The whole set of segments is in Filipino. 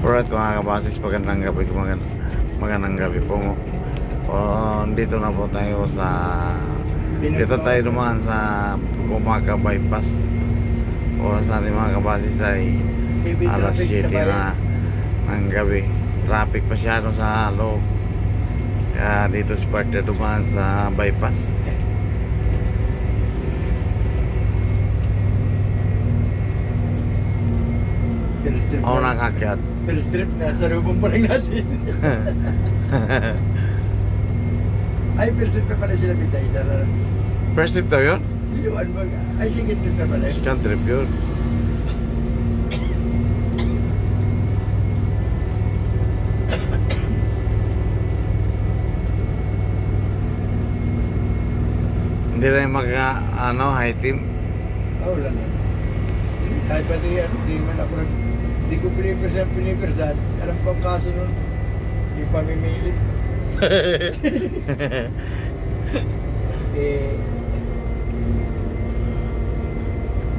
Alright mga kabasis, magandang gabi po. Dito na po tayo dito tayo dumaan sa Gumaka Bypass. Oras natin mga kabasis ay alas 7 na ng gabi. Traffic masyado sa loob, kaya dito si partner dumaan sa bypass. Ako nakakyat. Pero strip na, sa lubong pa rin natin. Ay, pero strip pa pala sila bitay. First trip daw yun? Iluan ba? Ay, sige, trip na pala. Second trip yun. Hindi na yung high team. Wala na. Kahit pati di man ako di ko pinipersan. Alam ko ang kaso nun, yung pamimilit.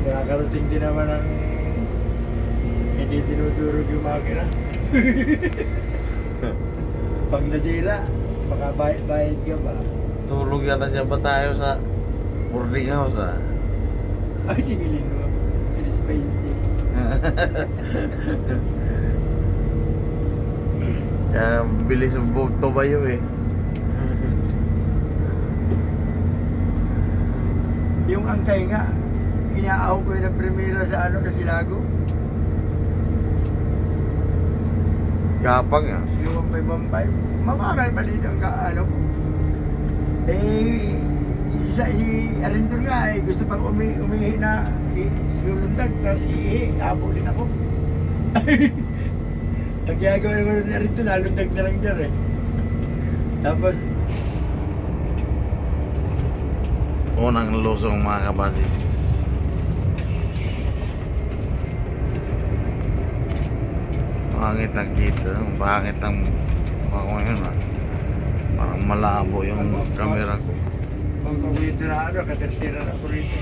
Nakakarating din naman ang hindi dinudurog yung makina. Pag nasira, baka bayad ka ba? Tulog yata siya ba tayo sa boarding house Ay, tigilin mo. It is 20. Kaya bilis ang tumayo eh. Yung angkay nga, inaaw ko yun ang primera sa sa Silago. Gapang Yung 1.5. Mamagal pa dito ang Arindol nga gusto pang umihi na lulundag, tapos iihi, abo din ako. Ang ginagawa ko ni Arindol, nalundag na lang dyan Tapos, unang lusong mga kabasis. Pangit ang kita, pangit ang ako yun parang malabo yung camera ko. pag paborito na katersira na ako rito.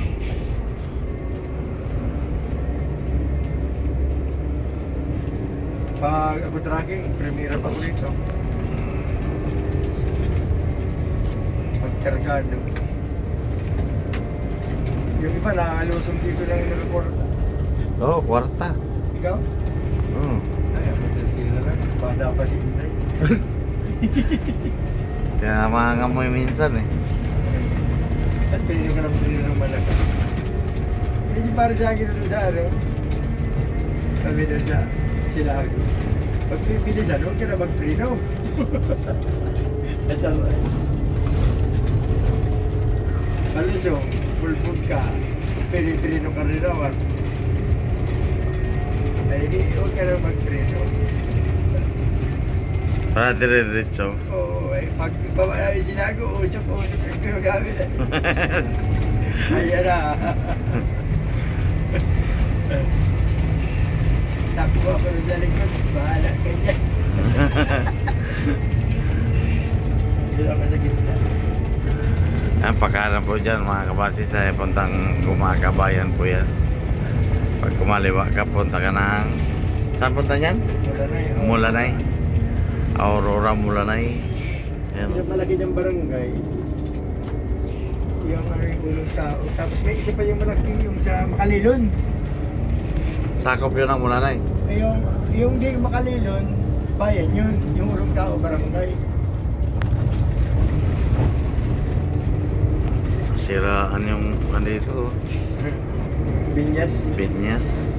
Pag ako tracking, primera pa ko rito. Pag kargado. Yung iba nakalusong dito lang yung report. Oo, kwarta. Ikaw? Ay, ako sila lang. Bada pa si Inday. Kaya mangangamoy minsan At pinili ko ng malaka. Hindi para sa akin doon sa kami doon sa Silago. Pag pipilisan, huwag ka na mag-prino. That's alright. Malusong, pulpul ka, piniprino ka rin naman. Ay, huwag ka na mag-prino. Para dire-diretso. Oo, pag ay sinago, usok yung ginagamit Ayan na. Nakuha ko rin sa likod, bahala ka dyan. Dito ako sa gitna. Ang pagkanan po dyan mga kabasis ay puntang Gumakabayan po yan. Pag kumaliwa ka, punta ka ng saan punta niyan? Mulanay. Aurora Mulanay. Yung malaki niyang barangay, yung ulong tao. Tapos may isa pa yung malaki, yung sa Makalilon. Sakop yun ang Mulanay. Yung di Makalilon, bayan yun. Yung ulong tao, barangay. Siraan yung andito. Binyas. Binyas.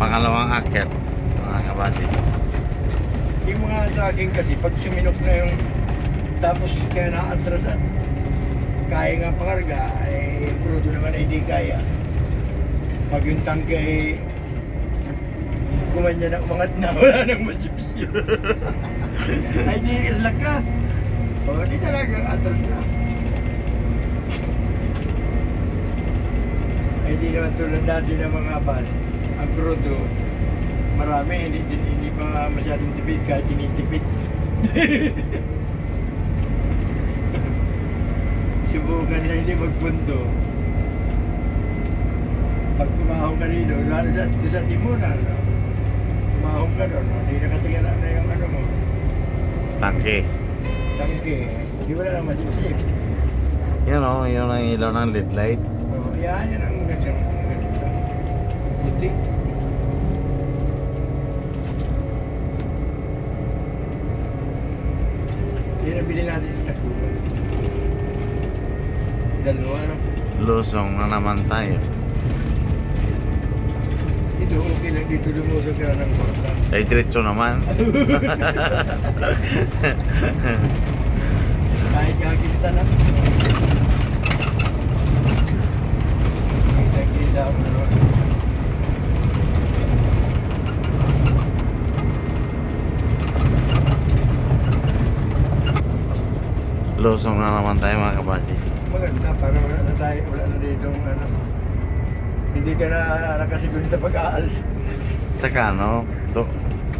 Pangalawang akyat mga kabasis. Yung mga tracking kasi, pag suminok na yung tapos kaya na-atras at kaya nga pangarga, ay puro naman ay di kaya. Pag yung tangke ay gumanya na umangat na, wala nang masipis yun. Ay di irlag na. O di talaga atras na. Ay di naman tulad natin ng mga bus. Ang crudo, marami, hindi pa masyadong tipid kahit tinitipid. Subukan na hindi magpunto. Pag kumahong ka dito, lalo doon sa timunan, no? Kumahong ka doon, no? Hindi nakatingala na yung ano mo, Tangke. tangke. Hindi wala lang masipsip. Yan o, yun ang ilaw ng lead light. So, yan ang gandang ganito. Puti. Yan ang bilhin natin sa Tacuban. Dalawa, no? Lusong na naman tayo. Dito, okay lang dito lumusog ka ng korta. Ay, diretso naman. Kahit kakita na. Kita ako na naman. Lusong na naman tayo mga kabasis. Maganda, para wala na tayo, wala na dito ano. Hindi ka na nakasigunda pag-aalis. Saka ano,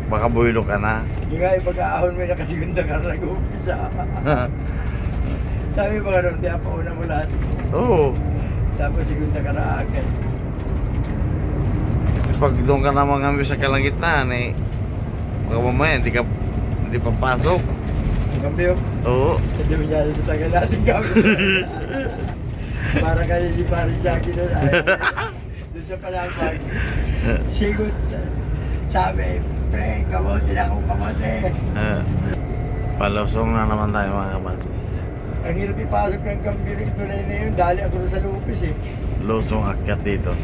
baka buhilo ka na. Yung nga yung pag-aahon may nakasigunda ka na nag-uumpisa. Sabi ba ganun, di pa una mo lahat. Oo. Tapos sigunda ka na agad. Kasi pag doon ka na mangambil sa kalangitan eh, baka mamaya hindi papasok. Kambyo, Oo. hindi mo niya sa tagal natin kami. Para kayo si Paris Jackie doon. Doon sa Palambag. Sigot, sabi, pre, kamote na akong kamote. Palusong na naman tayo mga kabasis. Ang hirap ipasok ng kambyo rin ito na yun. Dali ako sa lupis eh. Lusong akyat dito.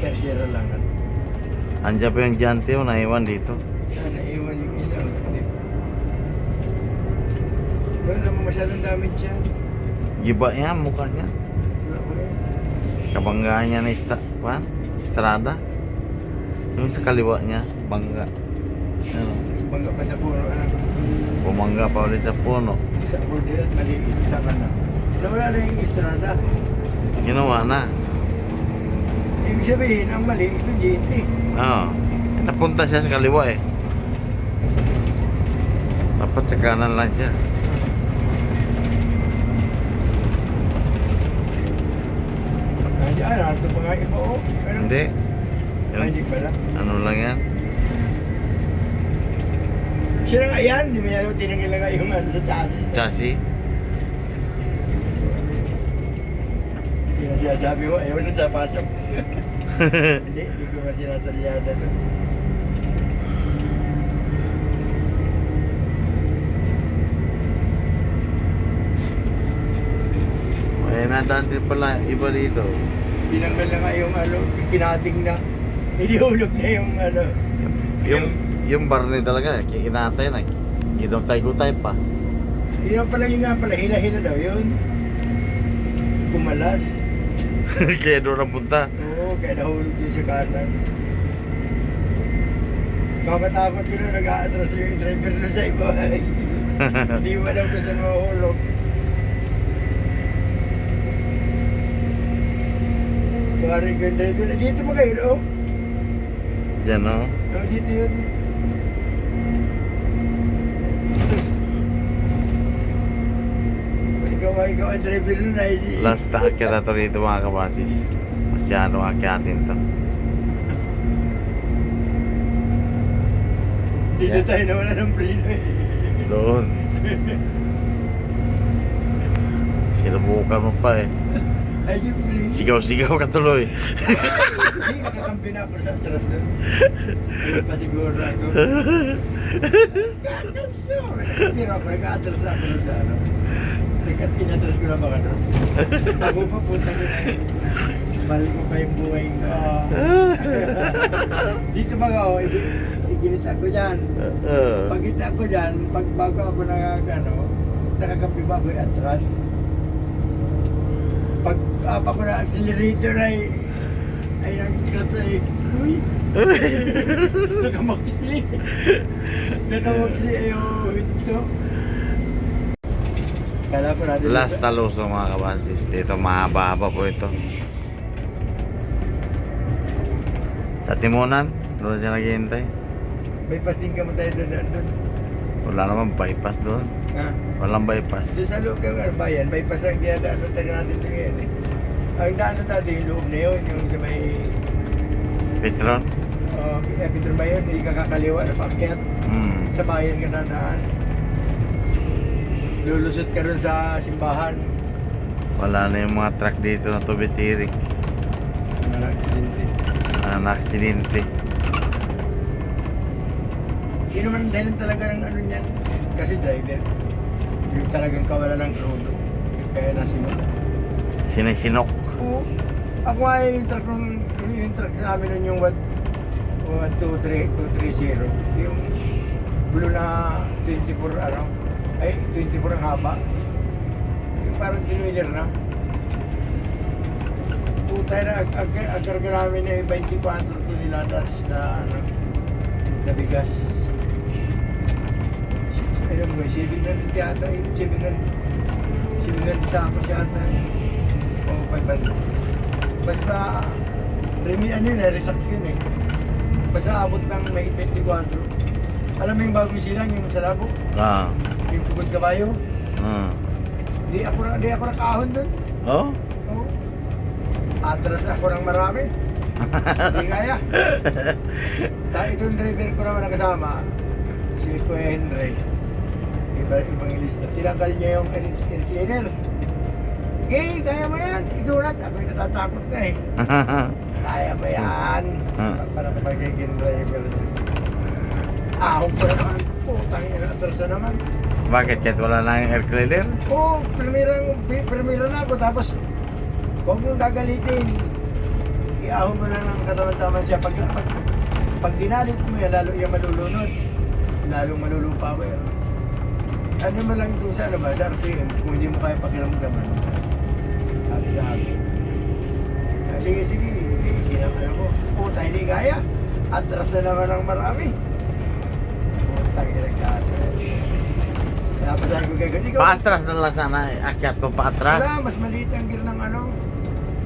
Tercera lang. Andiyan pa yung jante o naiwan dito. Naiwan yung isa. Wala naman masyadong damage siya. Giba niya, mukha niya. Wala ko rin. Kabanggaan niya na Estrada. Yung sa kaliwa niya, bangga. Ano, Bangga pa sa puro. bumangga pa ulit sa puno. Sa borderas, maliit sa kana. Wala na yung Estrada. Ginawa na. Ibig sabihin, ang mali, ito GT. Oo. Napunta siya sa kaliwa eh. Dapat sa kanan lang siya. Nandiyan, nato pa nga iba o. Pero, Hindi. Ay, hindi pala. Ano lang yan? Siya nga yan, hindi mo yan yung tinangilagay yung ano sa chassis. Chassis. Hindi na sinasabi mo, ayaw na sa pasok. Hindi ko nga sinasalyada doon. Ay, nadaan din pala iba dito. Tinanggal na nga yung ano, kinating na. Inihulog na yung ano. Yung barney talaga, kinatay na. Ginutay-gutay pa. Yun pala yun nga pala, hila-hila daw yun. Kumalas. Kaya doon napunta. Oo, kaya nahulog yun sa kanan. Kakatakot ko na nag-a-atras yung driver na sa iba. Hindi mo alam kung saan mahulog. Parang yung driver, dito mo kayo, no? Diyan no? Oh, dito yun. Sus. Ikaw ang driver nun ay... Last akyat na to dito mga kabasis. Masyado akyatin to. Dito tayo nawala ng preno eh. Doon. Sinubukan mo pa eh. Ay, siyempre. Sigaw-sigaw ka tuloy. Hindi, nakakampi na ako sa atras nun. Ay, pasiguro ako. Kakalso! Pero ako, nag-atras na ako nun sa ano. Inatras ko na baka nun. Bago pa punta ko na yun. Mahal ko pa yung buhay ko. Dito ba ako, iginit ako dyan. Pagkita ako dyan, bago ako nakakampi ba ako yung atras. Pag apa ko na accelerator ay nag-clutch ay, uy! Nakamaksi! Nakamaksi ay ito. Kala ko natin. Last taluso mga kabasis. Dito mahaba-haba po ito. Sa Timonan, doon siya naghihintay. Bypass din ka mo tayo doon. Wala naman bypass doon. Ha? Walang bypass. Doon sa loob ka nga bayan, bypass ang dinadaan tayo natin ito ngayon eh. Ang daan dati yung loob na yun, yung sa may Petron? Petron ba yun, hindi ka kakaliwa na paakyat. Hmm. Sa bayan ka dadaan. Lulusot ka rin sa simbahan. Wala na yung mga truck dito na tubitirik. Aksidente. Hindi naman dahil talaga ng ano niyan. Kasi driver. Yung talagang kawala ng rodo. Kaya nasinok. Sinisinok. Oo. Ako ay yung truck sa amin nun yung 230. Yung blue na 24 araw. Ay, 24 ang haba. Yung parang dinuiler na. Puta na, ang karga namin ay 24 toneladas na ano, na bigas. Ano ba, 7 na rin yata eh. 7 na rin sa ako yata eh. O, 500. Basta, ano yun eh, resak yun eh. Basta abot ng may 24. Alam mo yung bagong silang, yung sa labo? Ah. Yung tugod kabayo? Di ako nakahon dun. Oh? Oo. Atras ako ng marami. Hindi kaya. Dahil itong driver ko naman nakasama, si Kuya Henry, ibang ilista. Tinanggal niya yung air cleaner. Okay, kaya mo yan. Itulat. Ako'y natatakot na eh. Kaya mo yan. Para magiging driver. Ahong ko na naman. Putang ina, atras na naman. Bakit? Kahit wala na yung air cleaner? Oo, primera na ako. Tapos, huwag mong gagalitin. Iahon mo lang ng katawan-taman siya. Pag dinalit mo yan, lalo yung malulunod. Lalong malulupa mo yan. Ano mo lang ito sa ano ba? Sa RPM, kung hindi mo kaya pakiramdaman. Sabi sa akin. Sige, ginamana ko. Puta, hindi kaya. Atras na naman ng marami. Puta, ginagkata. Kaya pa sabi ko kay Gadi, Paatras na lang sana. Akyat ko paatras. wala, mas maliit ang gear ng ano.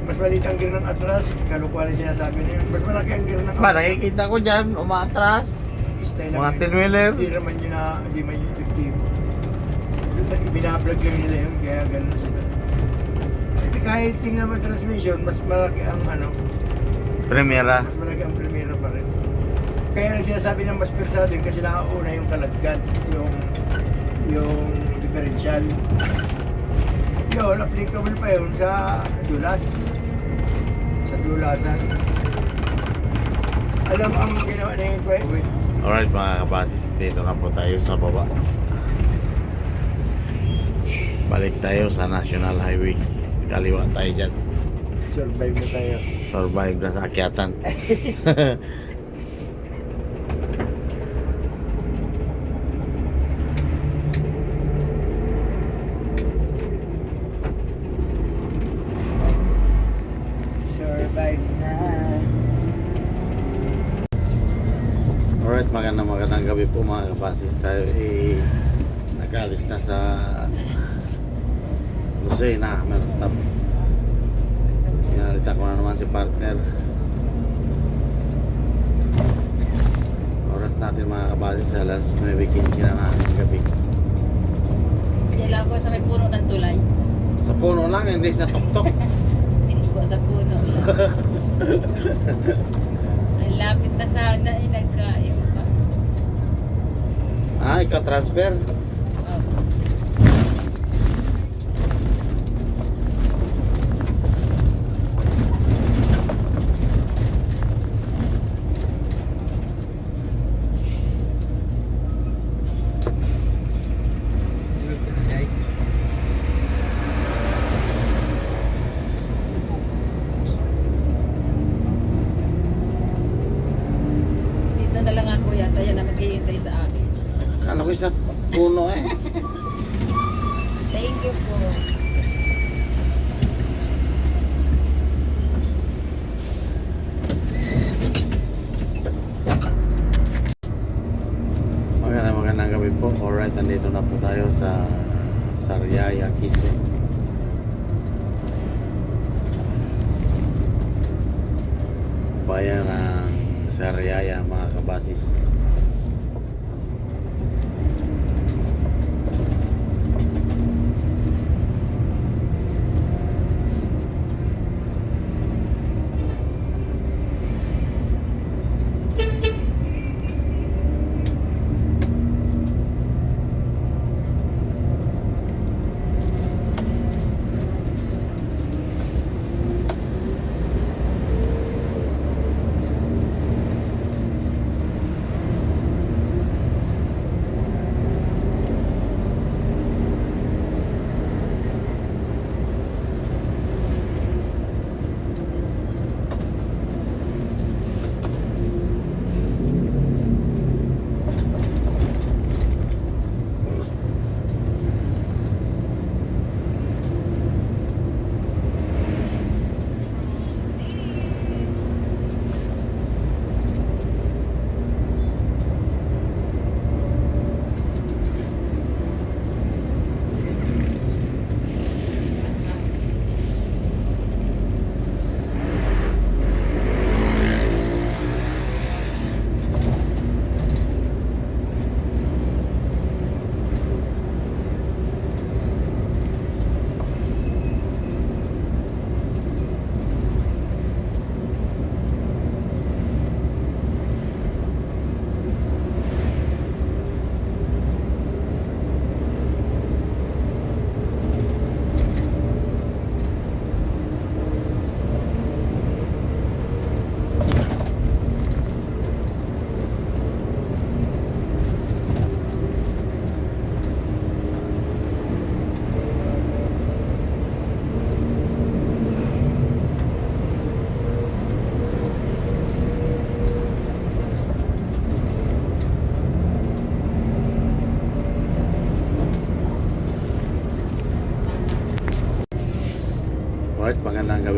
Mas maliit ang gear ng atras. Kalukuhan ang sinasabi niya. Mas malaki ang gear ng Ba, nakikita ko dyan, umaatras. Style Mga lang. 10-wheeler. Hindi naman yun na, hindi man yung effective. Binablog lang nila yun, kaya ganun sila. Kasi kahit tingnan mo transmission, mas malaki ang ano, Primera. mas malaki ang primera pa rin. Kaya ang sinasabi ng mas persado yun kasi nakauna yung kalagkat, yung differential. Yun, applicable pa yun sa dulas. Sa dulasan. Alam ang ginawa na yung kwento. Alright mga kabasis, dito na po tayo sa baba. Balik tayo sa National Highway. Kaliwa tayo dyan. Survive na tayo. Survive na sa akyatan. Survive na. Alright, magandang gabi po mga kabasis. Tayo nakalis na sa Lucena, meron stop. Pinalita ko na naman si partner. Oras natin mga kabasis, alas 9:15 na ng gabi. Kailangan ko sa may puno ng tulay. Sa puno lang, hindi sa tuktok. Hindi ko sa puno lang. Ang lapit na sana eh, nagkain pa. Ah, ikaw transfer? Oh. Dito na lang ako yata yan na maghihintay sa akin. Kala ko sa puno eh. Thank you po. Magandang gabi po. Alright, nandito na po tayo sa Sariaya, Quezon. Bayan ng Sariaya mga kabasis.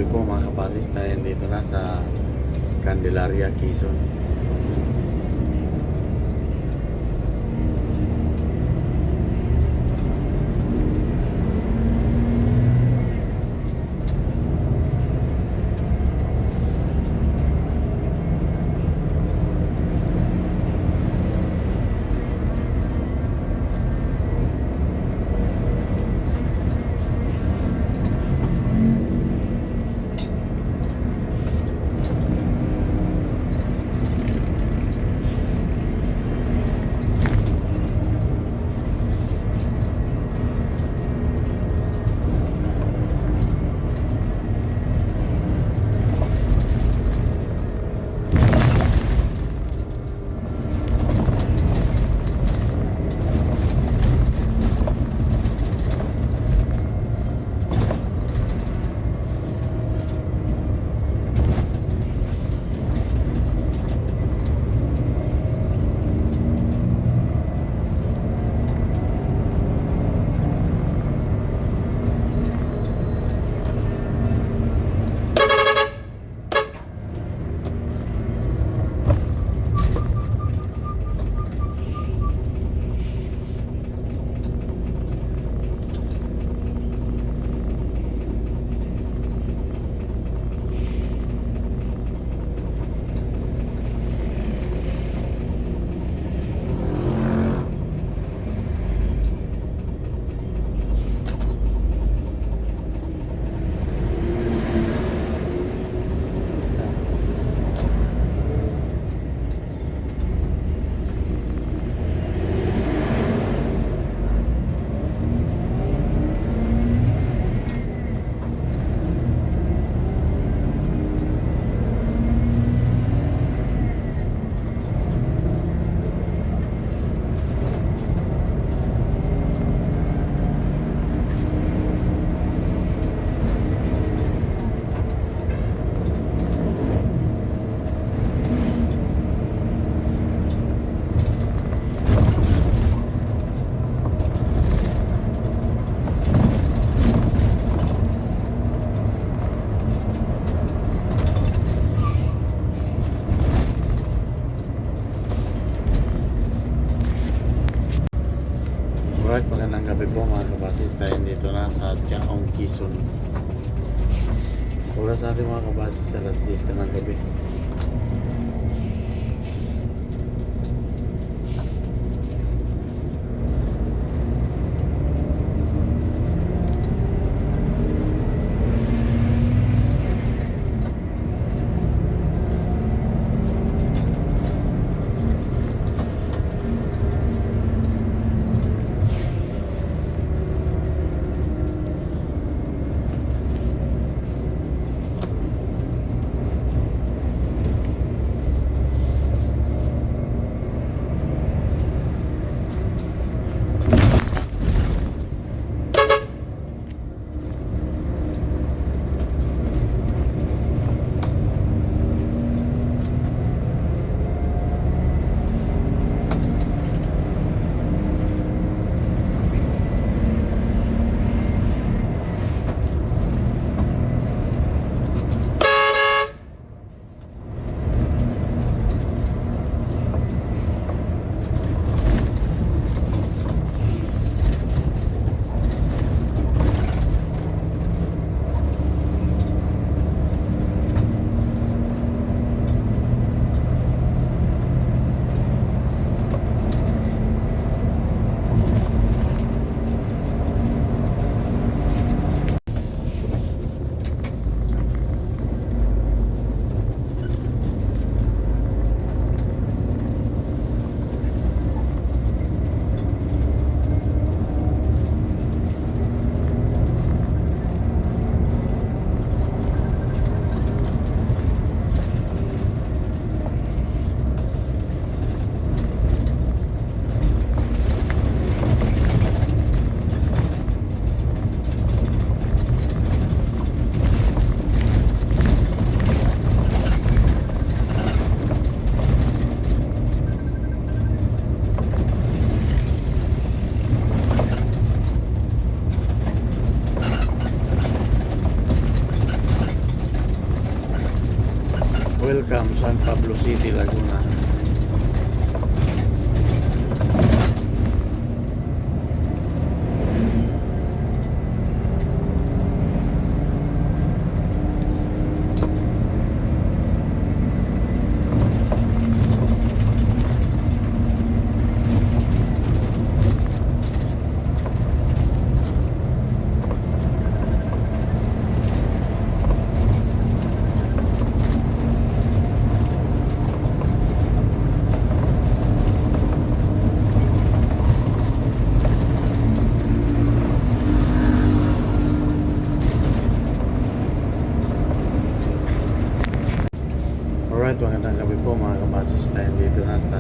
po mga kabasis, tayo dito na sa Candelaria, Quezon. Alright, magandang gabi po mga kabasis. Tayo dito na sa Chaong, Quezon. Oras natin mga kabasis, alas 6 na ng gabi. Welcome San Pablo City, Laguna. Alright, magandang gabi po mga kabasis, tayo dito na sa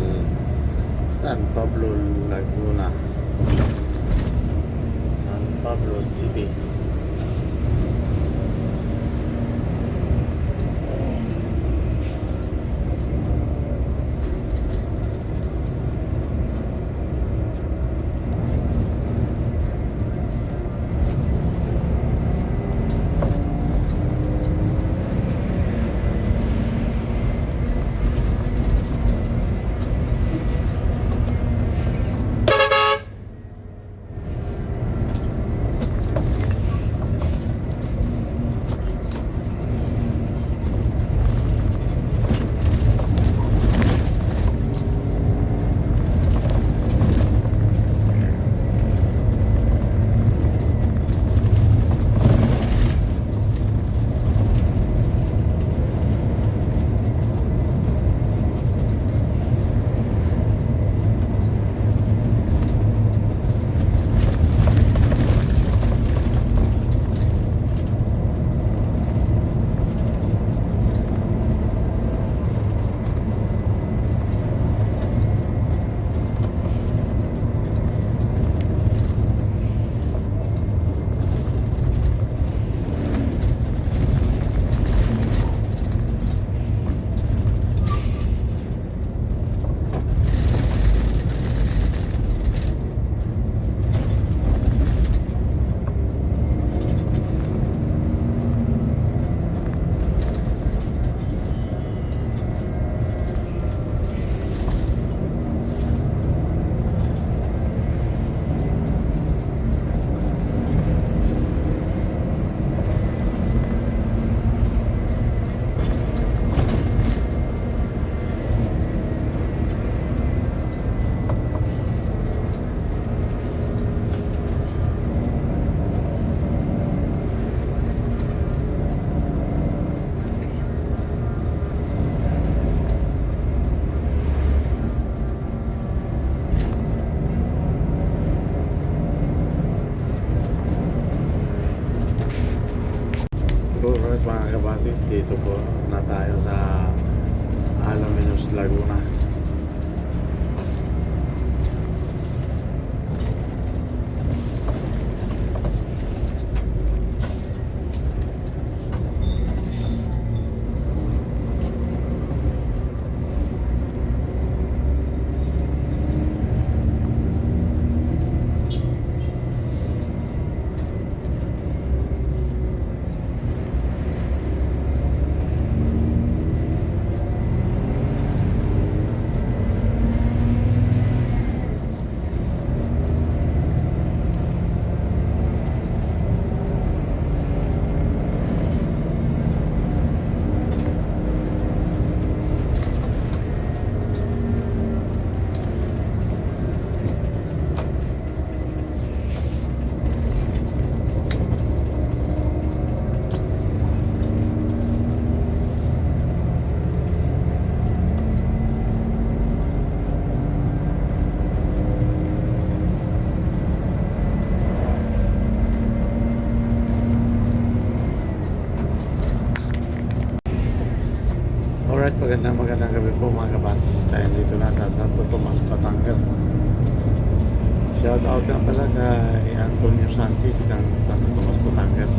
San Pablo, Laguna, San Pablo City. Alright mga kabasis, dito po na tayo sa Alaminos, Laguna. Alright, magandang gabi po mga kabasis, tayo dito na sa Santo Tomas, Batangas. Shout out nga pala kay Antonio Sanchez ng Santo Tomas, Batangas.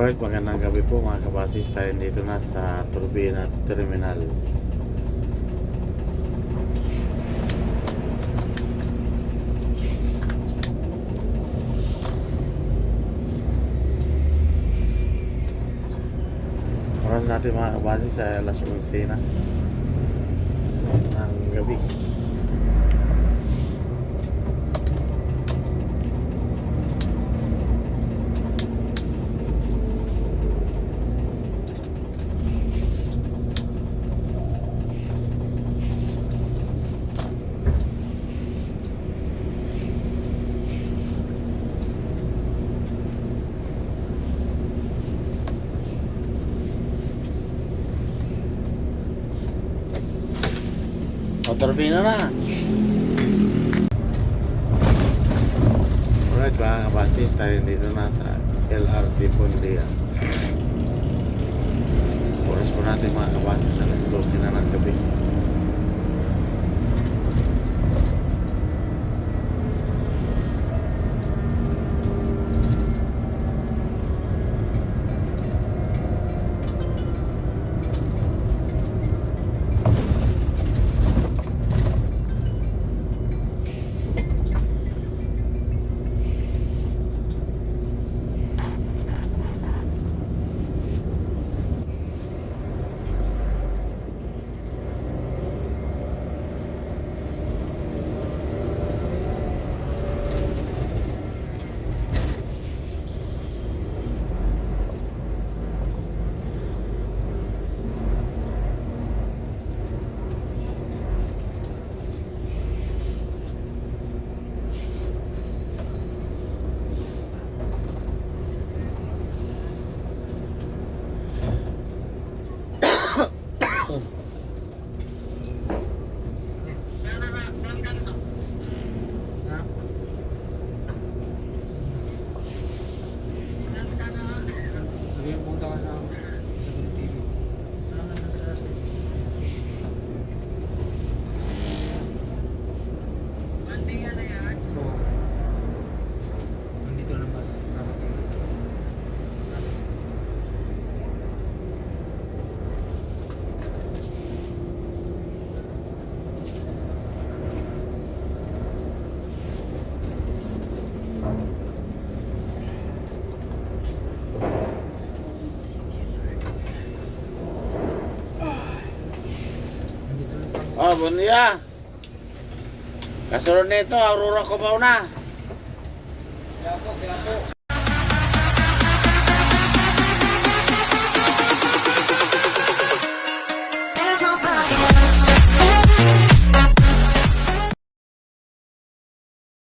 Alright, magandang gabi po mga kabasis. Tayo dito na sa Turbina Terminal. Oras natin mga kabasis ay alas 11 na ng gabi. O, turbina na. Alright mga kabasis, tayo dito na sa LRT Pondia. Oras po natin mga kabasis, alas 12 na ng gabi. Oh, buen día. Kasunod nito, Aurora Cubao na. Kaya po.